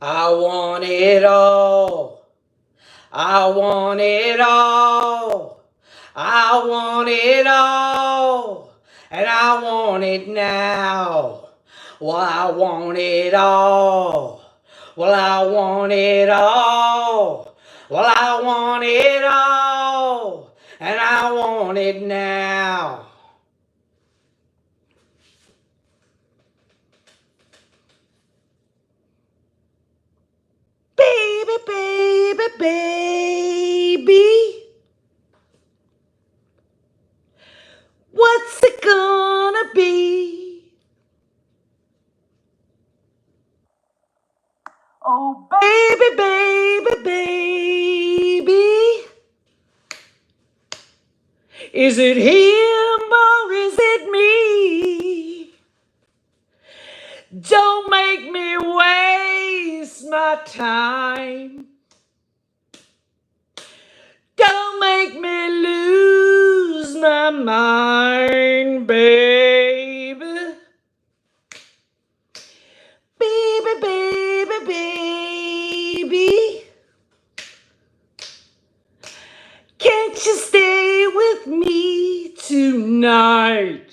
I want it all. I want it all. I want it all. And I want it now. Well, I want it all. Well, I want it all. Well, I want it all. And I want it now. Baby, baby, baby. What's it gonna be? Oh, baby, baby, baby. Is it him or is it me? Don't make me waste my time. Don't make me lose my mind, baby. Baby, baby, baby. Can't you stay with me tonight?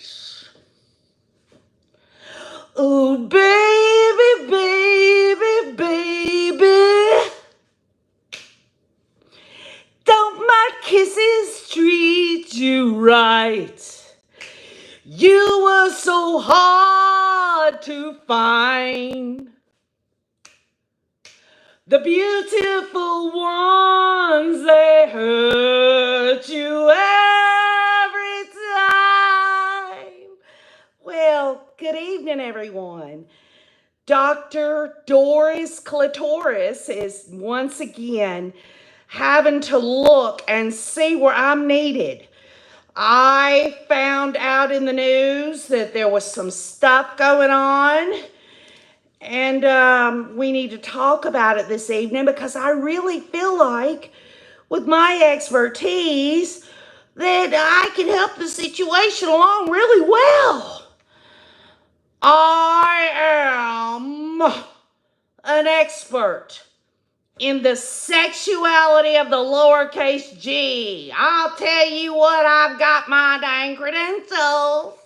Oh, baby, baby, baby. Don't my kisses treat you right? You were so hard to find. The beautiful ones, they hurt you every time. Well, good evening, everyone. Dr. Doris Clitoris is once again having to look and see where I'm needed. I found out in the news that there was some stuff going on, and we need to talk about it this evening because I really feel like, with my expertise, that I can help the situation along really well. I am an expert in the sexuality of the lowercase g. I'll tell you what, I've got my dang credentials.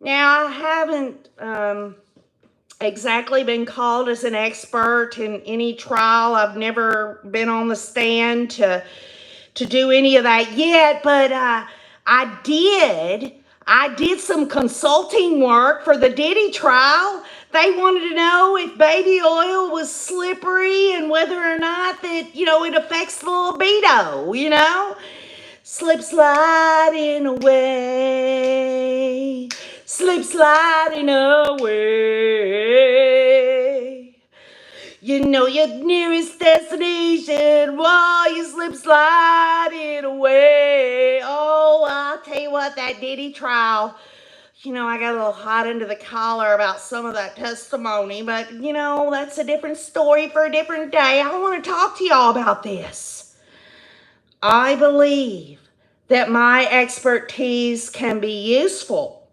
Now, I haven't exactly been called as an expert in any trial. I've never been on the stand to do any of that yet, but I did some consulting work for the Diddy trial. They wanted to know if baby oil was slippery and whether or not that, it affects the libido, Slip sliding away, slip sliding away. You know your nearest destination while you slip sliding away. Oh, I'll tell you what, that Diddy trial, I got a little hot under the collar about some of that testimony, but, that's a different story for a different day. I want to talk to y'all about this. I believe that my expertise can be useful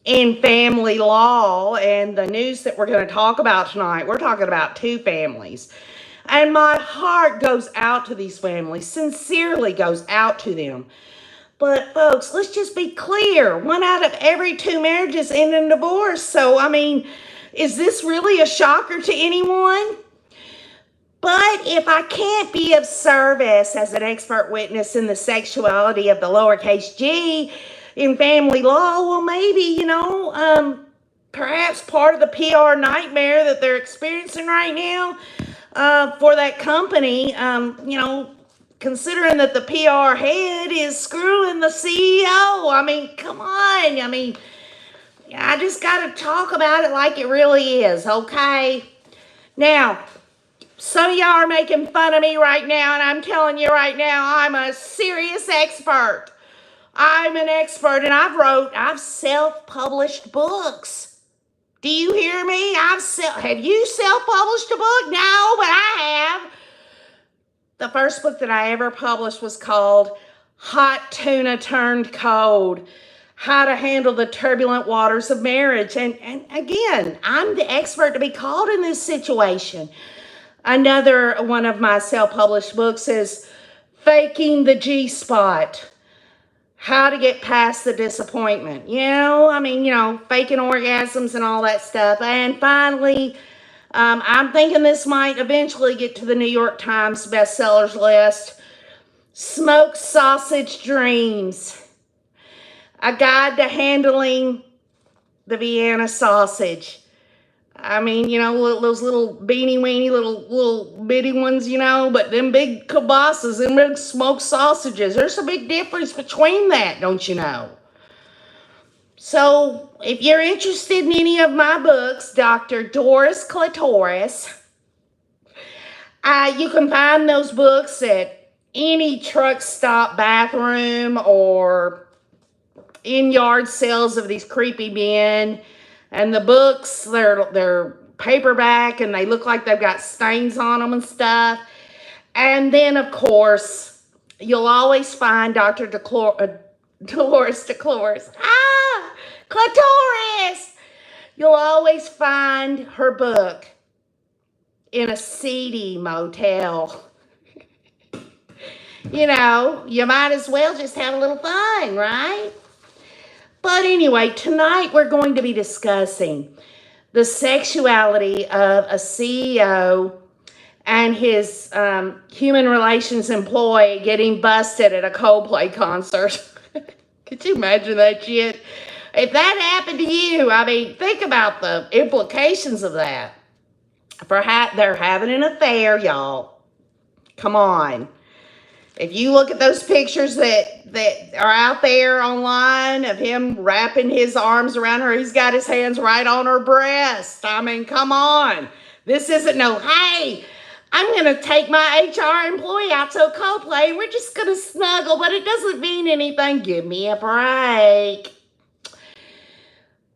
in family law, and the news that we're going to talk about tonight, we're talking about two families. And my heart goes out to these families, sincerely goes out to them. But folks, let's just be clear. 1 out of every 2 marriages end in divorce. So, is this really a shocker to anyone? But if I can't be of service as an expert witness in the sexuality of the lowercase g in family law, well, maybe, perhaps part of the PR nightmare that they're experiencing right now for that company, considering that the PR head is screwing the CEO. Come on. I just got to talk about it like it really is, okay? Now, some of y'all are making fun of me right now, and I'm telling you right now, I'm a serious expert. I'm an expert, and I've self-published books. Do you hear me? Have you self-published a book? No, but I have. The first book that I ever published was called Hot Tuna Turned Cold. how to handle the turbulent waters of marriage. And again, I'm the expert to be called in this situation. Another one of my self-published books is Faking the G-Spot. How to get past the disappointment. Faking orgasms and all that stuff. And finally, I'm thinking this might eventually get to the New York Times bestsellers list. Smoked Sausage Dreams. A guide to handling the Vienna sausage. Those little beanie weenie, little bitty ones, but them big kielbasa's, them big smoked sausages, there's a big difference between that, don't you know? So, if you're interested in any of my books, Dr. Doris Clitoris, you can find those books at any truck stop bathroom or in yard sales of these creepy men. And the books, they're paperback and they look like they've got stains on them and stuff. And then, of course, you'll always find Dr. Dolores DeClores. Clitoris! You'll always find her book in a seedy motel. You might as well just have a little fun, right? But anyway, tonight we're going to be discussing the sexuality of a CEO and his human relations employee getting busted at a Coldplay concert. Could you imagine that shit? If that happened to you, think about the implications of that. They're having an affair, y'all. Come on. If you look at those pictures that are out there online of him wrapping his arms around her, he's got his hands right on her breast. Come on. This isn't hey, I'm going to take my HR employee out to a Coldplay. We're just going to snuggle, but it doesn't mean anything. Give me a break.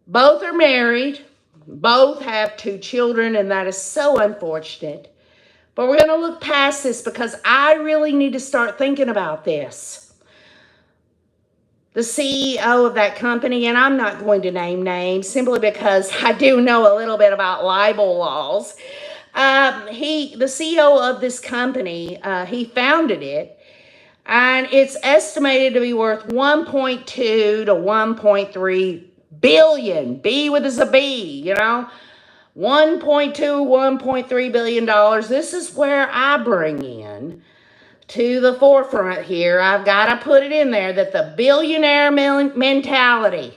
Both are married. Both have 2 children, and that is so unfortunate. But we're going to look past this because I really need to start thinking about this. The CEO of that company, and I'm not going to name names simply because I do know a little bit about libel laws. The CEO of this company, he founded it, and it's estimated to be worth 1.2 to 1.3 billion. B with a B, 1.2, $1.3 billion. This is where I bring in to the forefront here. I've got to put it in there that the billionaire mentality.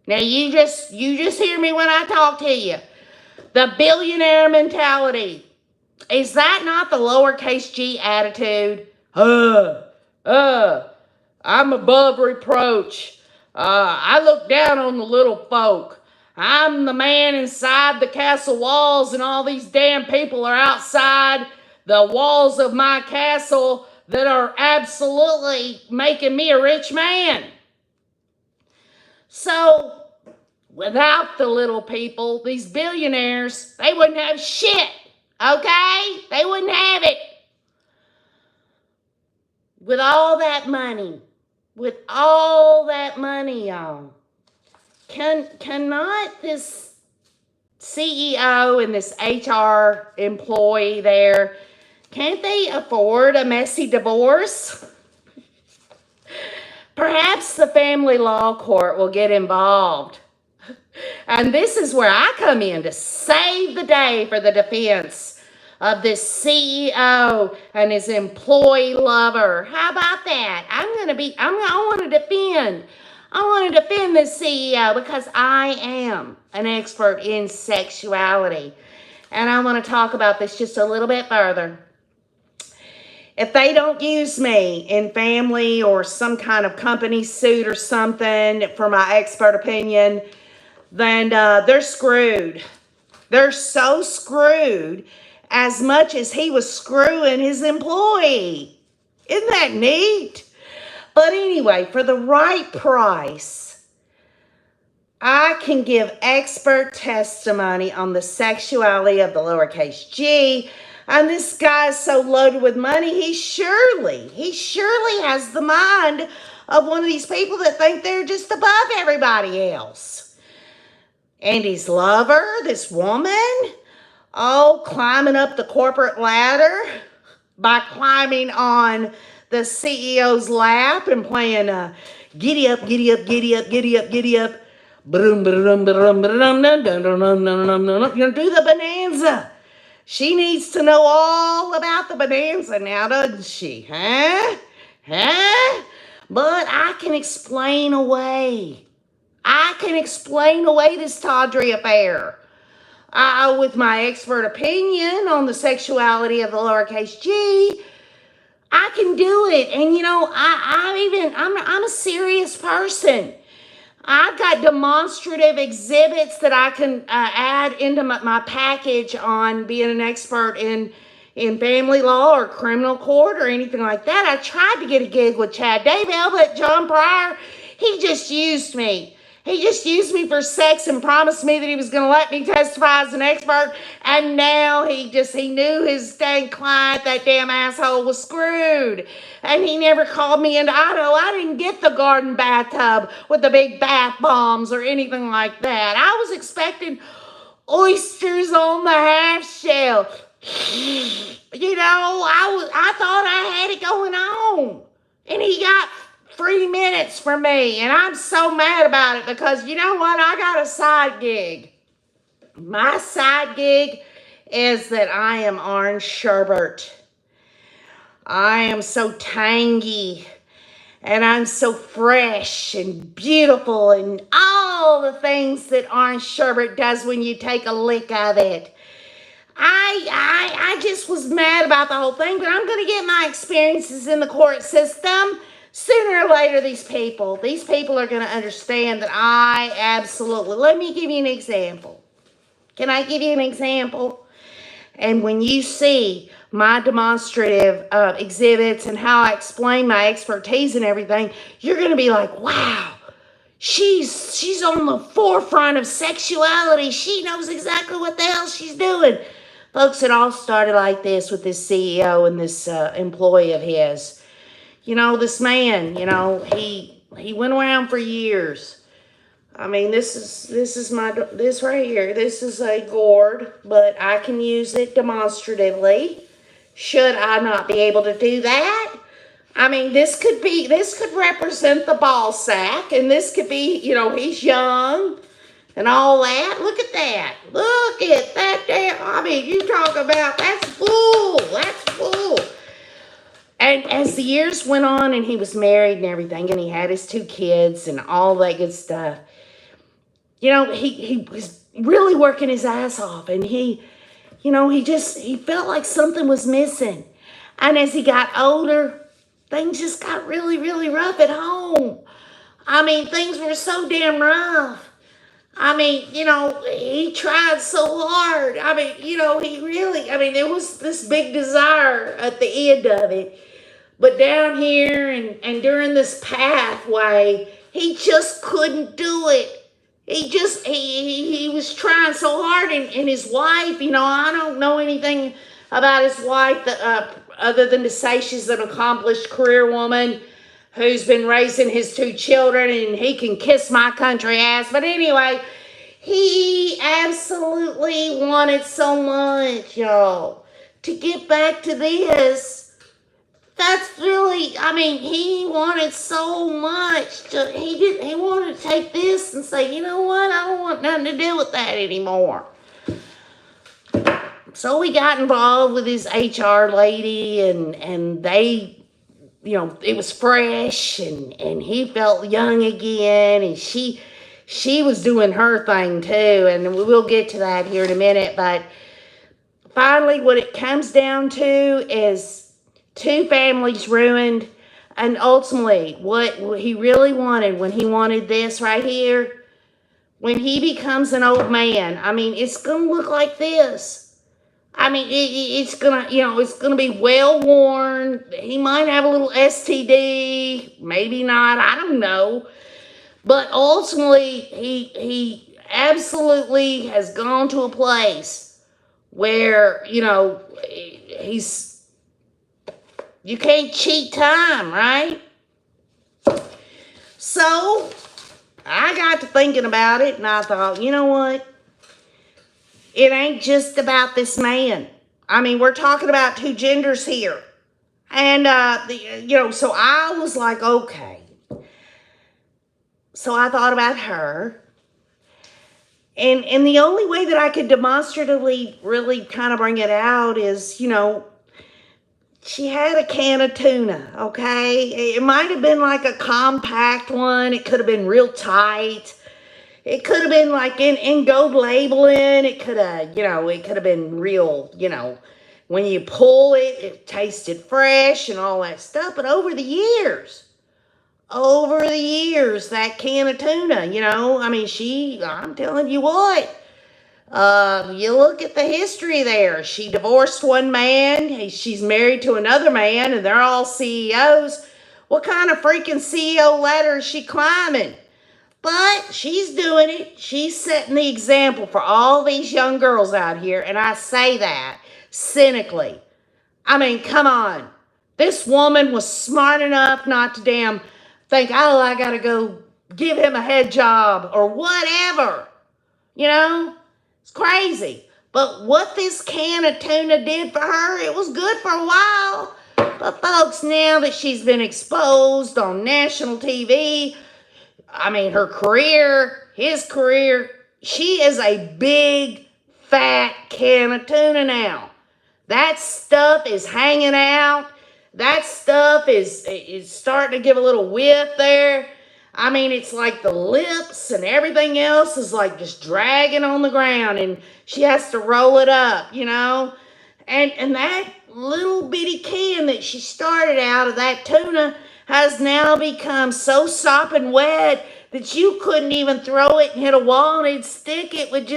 Now, you just hear me when I talk to you. The billionaire mentality. Is that not the lowercase g attitude? I'm above reproach. I look down on the little folk. I'm the man inside the castle walls, and all these damn people are outside the walls of my castle that are absolutely making me a rich man. So, without the little people, these billionaires, they wouldn't have shit, okay? They wouldn't have it. With all that money, y'all, cannot this CEO and this HR employee there, can't they afford a messy divorce? Perhaps the family law court will get involved. And this is where I come in to save the day for the defense of this CEO and his employee lover. How about that? I want to defend this CEO because I am an expert in sexuality. And I want to talk about this just a little bit further. If they don't use me in family or some kind of company suit or something for my expert opinion, then they're screwed. They're so screwed as much as he was screwing his employee. Isn't that neat? But anyway, for the right price, I can give expert testimony on the sexuality of the lowercase g. And this guy is so loaded with money, he surely has the mind of one of these people that think they're just above everybody else. And his lover, this woman, climbing up the corporate ladder by climbing on the CEO's lap and playing giddy up, giddy up, giddy up, giddy up, giddy up. Do the bonanza. She needs to know all about the bonanza now, doesn't she? Huh? But I can explain away. This tawdry affair. With my expert opinion on the sexuality of the lowercase g, I can do it. And I'm a serious person. I've got demonstrative exhibits that I can add into my package on being an expert in family law or criminal court or anything like that. I tried to get a gig with Chad Daybell, but John Pryor, he just used me. He just used me for sex and promised me that he was going to let me testify as an expert. And now he knew his dang client, that damn asshole, was screwed. And he never called me into Idaho. I didn't get the garden bathtub with the big bath bombs or anything like that. I was expecting oysters on the half shell. I thought I had it going on. And he got 3 minutes from me, and I'm so mad about it because you know what? I got a side gig. My side gig is that I am orange sherbet. I am so tangy, and I'm so fresh and beautiful, and all the things that orange sherbet does when you take a lick of it. I just was mad about the whole thing, but I'm going to get my experiences in the court system. Sooner or later, these people are going to understand that I absolutely... Let me give you an example. Can I give you an example? And when you see my demonstrative exhibits and how I explain my expertise and everything, you're going to be like, wow, she's on the forefront of sexuality. She knows exactly what the hell she's doing. Folks, it all started like this with this CEO and this employee of his. This man, he went around for years. I mean, this is right here. This is a gourd, but I can use it demonstratively. Should I not be able to do that? I mean, this could represent the ball sack, and this could be, he's young and all that. Look at that. Look at that there. I mean, you talk about, that's full. And as the years went on and he was married and everything, and he had his 2 kids and all that good stuff, he was really working his ass off, and he felt like something was missing. And as he got older, things just got really, really rough at home. I mean, things were so damn rough. I mean, he tried so hard. I mean, there was this big desire at the end of it. But down here and during this pathway, he just couldn't do it. He was trying so hard. And his wife, I don't know anything about his wife other than to say she's an accomplished career woman who's been raising his 2 children, and he can kiss my country ass. But anyway, he absolutely wanted so much, y'all, to get back to this. That's really, he wanted so much. He wanted to take this and say, you know what, I don't want nothing to do with that anymore. So we got involved with his HR lady, and they, it was fresh, and he felt young again, and she was doing her thing too, and we'll get to that here in a minute. But finally, what it comes down to is 2 families ruined, and ultimately what he really wanted when he wanted this right here, when he becomes an old man, it's going to look like this. It's going to be well worn. He might have a little STD, maybe not, I don't know. But ultimately, he absolutely has gone to a place where, you can't cheat time, right? So I got to thinking about it, and I thought, you know what? It ain't just about this man. I mean, we're talking about two genders here. And, so I was like, okay. So I thought about her. And the only way that I could demonstratively really kind of bring it out is, she had a can of tuna, okay? It might have been like a compact one. It could have been real tight. It could have been like in gold labeling. It could have, it could have been real, when you pull it, it tasted fresh and all that stuff. But over the years, that can of tuna, I'm telling you what, you look at the history there. She divorced one man. She's married to another man, and they're all CEOs. What kind of freaking CEO ladder is she climbing? But she's doing it. She's setting the example for all these young girls out here, and I say that cynically. I mean, come on. This woman was smart enough not to damn think, oh, I gotta go give him a head job or whatever. It's crazy. But what this can of tuna did for her, it was good for a while. But folks, now that she's been exposed on national TV, her career, his career, she is a big, fat can of tuna now. That stuff is hanging out. That stuff is starting to give a little whiff there. It's like the lips and everything else is like just dragging on the ground, and she has to roll it up, And that little bitty can that she started out of that tuna has now become so sopping wet that you couldn't even throw it and hit a wall and it'd stick. It would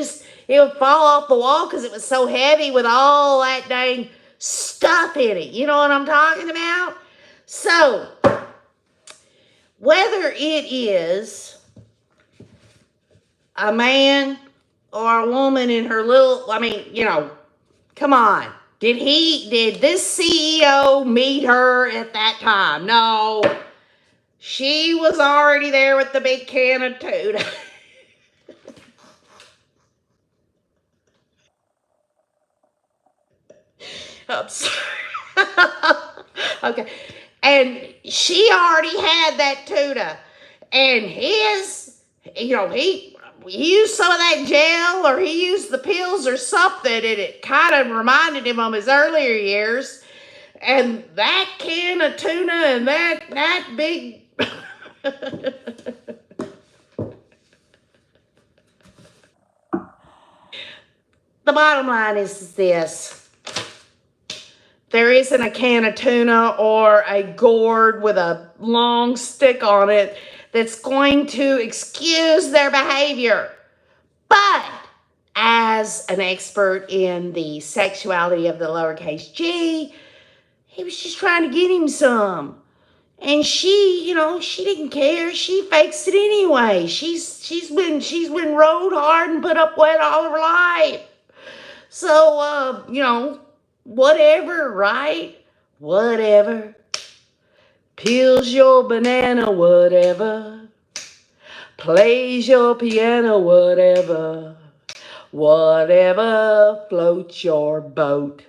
fall off the wall because it was so heavy with all that dang stuff in it. You know what I'm talking about? So, whether it is a man or a woman in her little, come on. Did this CEO meet her at that time? No. She was already there with the big can of tuna. I'm sorry. Okay. And she already had that tuna. And he used some of that gel, or he used the pills or something, and it kind of reminded him of his earlier years. And that can of tuna and that big... The bottom line is this. There isn't a can of tuna or a gourd with a long stick on it that's going to excuse their behavior. But as an expert in the sexuality of the lowercase g, he was just trying to get him some. And she didn't care. She fakes it anyway. She's been rode hard and put up wet all of her life. So, whatever, right? Whatever. Peels your banana, whatever. Plays your piano, whatever. Whatever floats your boat.